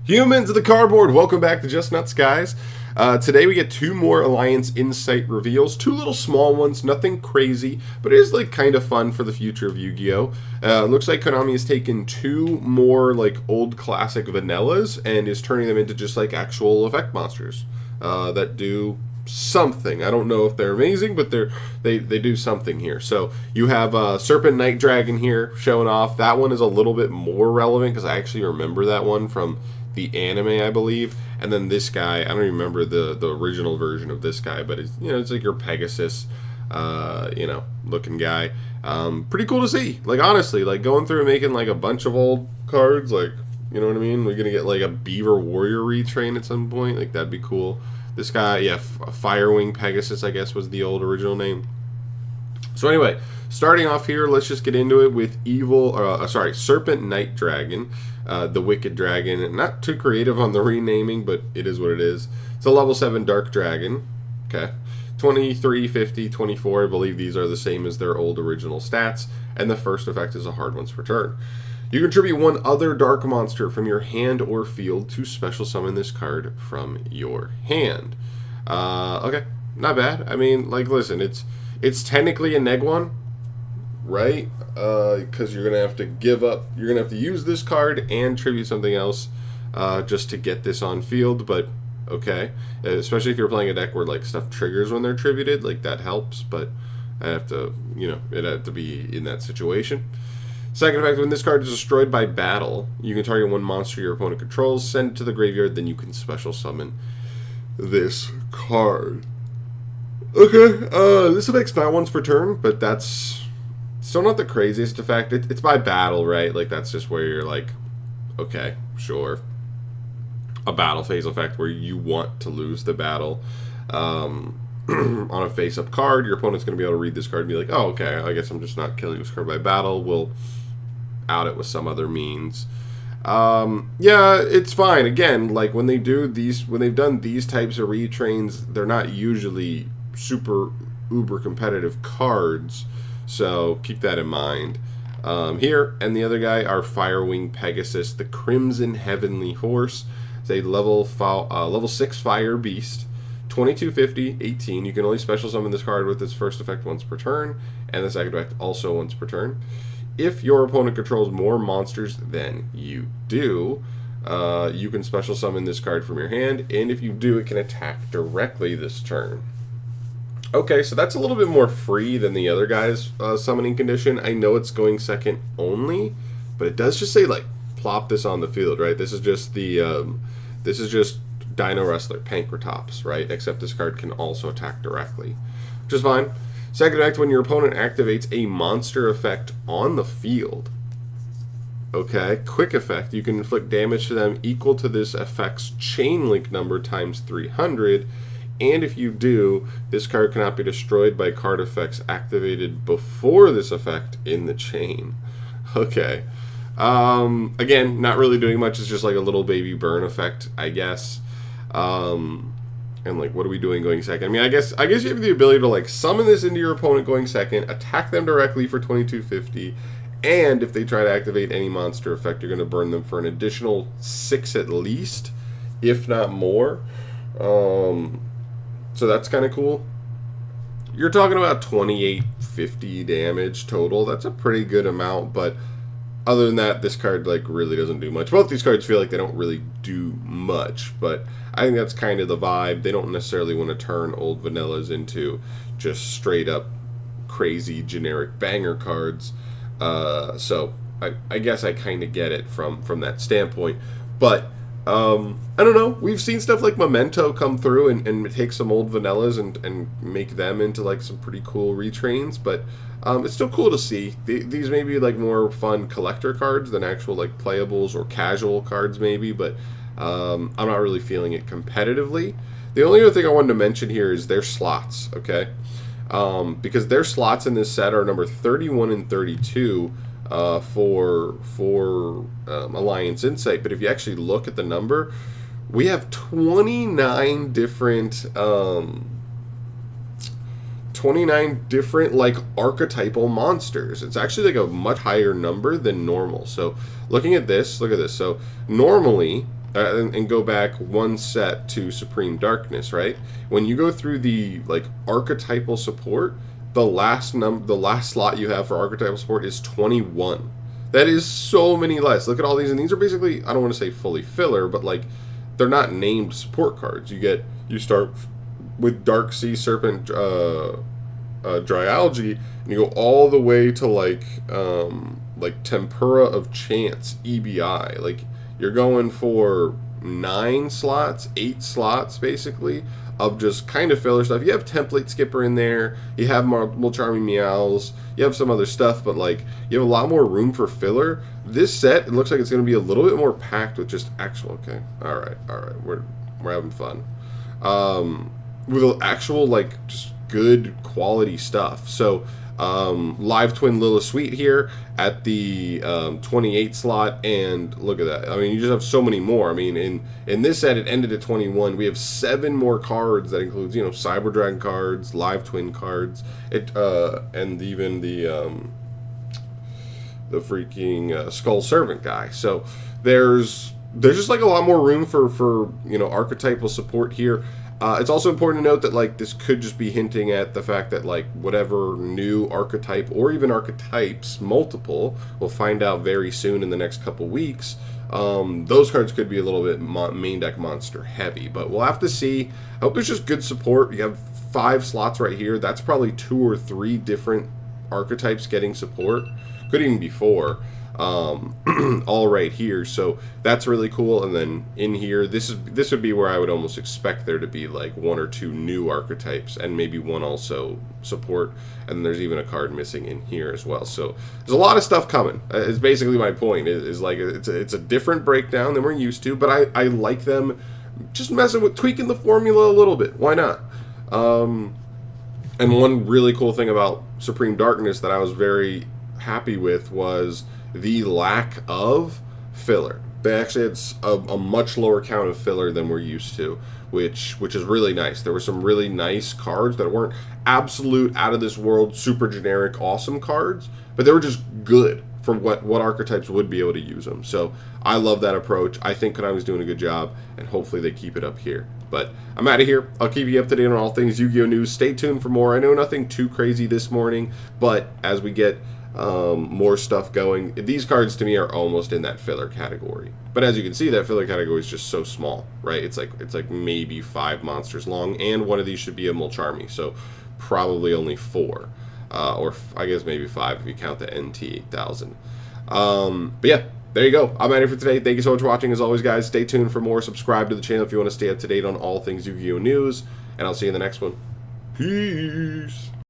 Humans of the cardboard, welcome back to Just Nuts, guys. Today we get two more Alliance Insight reveals, two little small ones, nothing crazy, but it is like kind of fun for the future of Yu-Gi-Oh! Looks like Konami has taken two more like old classic vanillas and is turning them into just like actual effect monsters that do something. I don't know if they're amazing, but they do something here. So you have Serpent Night Dragon here showing off. That one is a little bit more relevant because I actually remember that one from the anime, I believe. And then this guy, I don't remember the original version of this guy, but it's, you know, it's like your Pegasus, looking guy. Pretty cool to see. Like, honestly, like going through and making like a bunch of old cards, like, you know what I mean? We're gonna get like a Beaver Warrior retrain at some point. Like, that'd be cool. This guy, yeah, Firewing Pegasus, I guess, was the old original name. So anyway, starting off here, let's just get into it with Serpent Night Dragon, the Wicked Dragon. Not too creative on the renaming, but it is what it is. It's a level 7 Dark Dragon. Okay. 23, 50, 24, I believe these are the same as their old original stats. And the first effect is a hard once per turn. You contribute one other dark monster from your hand or field to special summon this card from your hand. Okay, not bad. I mean, like, listen, it's technically a neg one, right? Because you're gonna have to give up. You're gonna have to use this card and tribute something else just to get this on field. But okay, especially if you're playing a deck where like stuff triggers when they're tributed, like that helps. But I have to, it had to be in that situation. Second effect, when this card is destroyed by battle, you can target one monster your opponent controls, send it to the graveyard, then you can special summon this card. Okay, this effect's not once per turn, but that's still not the craziest effect. It's by battle, right? Like, that's just where you're like, okay, sure. A battle phase effect where you want to lose the battle. On a face-up card, your opponent's going to be able to read this card and be like, oh, okay, I guess I'm just not killing this card by battle. We'll out it with some other means. Yeah, it's fine. Again, like when they've done these types of retrains, they're not usually super uber competitive cards, so keep that in mind. Here and the other guy are Firewing Pegasus, the Crimson Heavenly Horse. It's a level 6 Fire Beast. 2250, 18. You can only special summon this card with its first effect once per turn, and the second effect also once per turn. If your opponent controls more monsters than you do, you can special summon this card from your hand, and if you do, it can attack directly this turn. Okay, so that's a little bit more free than the other guy's summoning condition. I know it's going second only, but it does just say, like, plop this on the field, right? This is just the, Dino Wrestler Pankratops, right? Except this card can also attack directly, which is fine. Second effect, when your opponent activates a monster effect on the field. Okay, quick effect. You can inflict damage to them equal to this effect's chain link number times 300. And if you do, this card cannot be destroyed by card effects activated before this effect in the chain. Okay. Again, not really doing much. It's just like a little baby burn effect, I guess. And like, what are we doing going second? I mean, I guess you have the ability to like summon this into your opponent going second, attack them directly for 2250, and if they try to activate any monster effect, you're going to burn them for an additional 6 at least, if not more. So that's kind of cool. You're talking about 2850 damage total. That's a pretty good amount, but other than that, this card like really doesn't do much. Both these cards feel like they don't really do much, but I think that's kind of the vibe. They don't necessarily want to turn old vanillas into just straight up crazy generic banger cards. So I guess I kind of get it from that standpoint. But I don't know. We've seen stuff like Memento come through and take some old vanillas and make them into like some pretty cool retrains, but it's still cool to see. These may be like more fun collector cards than actual like playables or casual cards maybe, but I'm not really feeling it competitively. The only other thing I wanted to mention here is their slots, okay? Because their slots in this set are number 31 and 32 for Alliance Insight, but if you actually look at the number, we have 29 different like archetypal monsters. It's actually like a much higher number than normal. So looking at this, look at this. So normally and go back one set to Supreme Darkness, right? When you go through the like archetypal support, the last slot you have for archetypal support is 21. That is so many less. Look at all these, and these are basically, I don't want to say fully filler, but like they're not named support cards. You start with Dark Sea, Serpent, Dry Algae, and you go all the way to like Tempura of Chance, EBI. Like you're going for 9 slots, 8 slots basically of just kind of filler stuff. You have Template Skipper in there, you have multiple Charming Meows, you have some other stuff, but like you have a lot more room for filler. This set, it looks like it's going to be a little bit more packed with just actual. Okay, all right, we're having fun with actual like just good quality stuff. So Live Twin Lila Sweet here at the 28 slot, and look at that. I mean, you just have so many more. I mean, in this set it ended at 21. We have 7 more cards. That includes, you know, Cyber Dragon cards, Live Twin cards, and even the freaking Skull Servant guy. So there's just like a lot more room for you know, archetypal support here. It's also important to note that like this could just be hinting at the fact that like whatever new archetype or even archetypes multiple, we'll find out very soon in the next couple weeks. Those cards could be a little bit main deck monster heavy, but we'll have to see. I hope there's just good support. You have 5 slots right here. That's probably 2 or 3 different archetypes getting support. Could even be 4. All right here, so that's really cool. And then in here, this would be where I would almost expect there to be like 1 or 2 new archetypes, and maybe 1 also support, and there's even a card missing in here as well. So there's a lot of stuff coming. Is basically my point. Is like it's a different breakdown than we're used to, but I like them just messing with tweaking the formula a little bit. Why not? And one really cool thing about Supreme Darkness that I was very happy with was the lack of filler. They actually had a much lower count of filler than we're used to, which is really nice. There were some really nice cards that weren't absolute out of this world, super generic, awesome cards, but they were just good for what archetypes would be able to use them. So I love that approach. I think Konami's doing a good job, and hopefully they keep it up here. But I'm out of here. I'll keep you up to date on all things Yu-Gi-Oh! News. Stay tuned for more. I know nothing too crazy this morning, but as we get more stuff going, these cards to me are almost in that filler category. But as you can see, that filler category is just so small, right? It's like maybe 5 monsters long, and one of these should be a Mulcharmy, so probably only 4, or I guess maybe 5 if you count the NT 8000. But yeah, there you go. I'm out of here for today. Thank you so much for watching. As always, guys, stay tuned for more. Subscribe to the channel if you want to stay up to date on all things Yu-Gi-Oh! News, and I'll see you in the next one. Peace.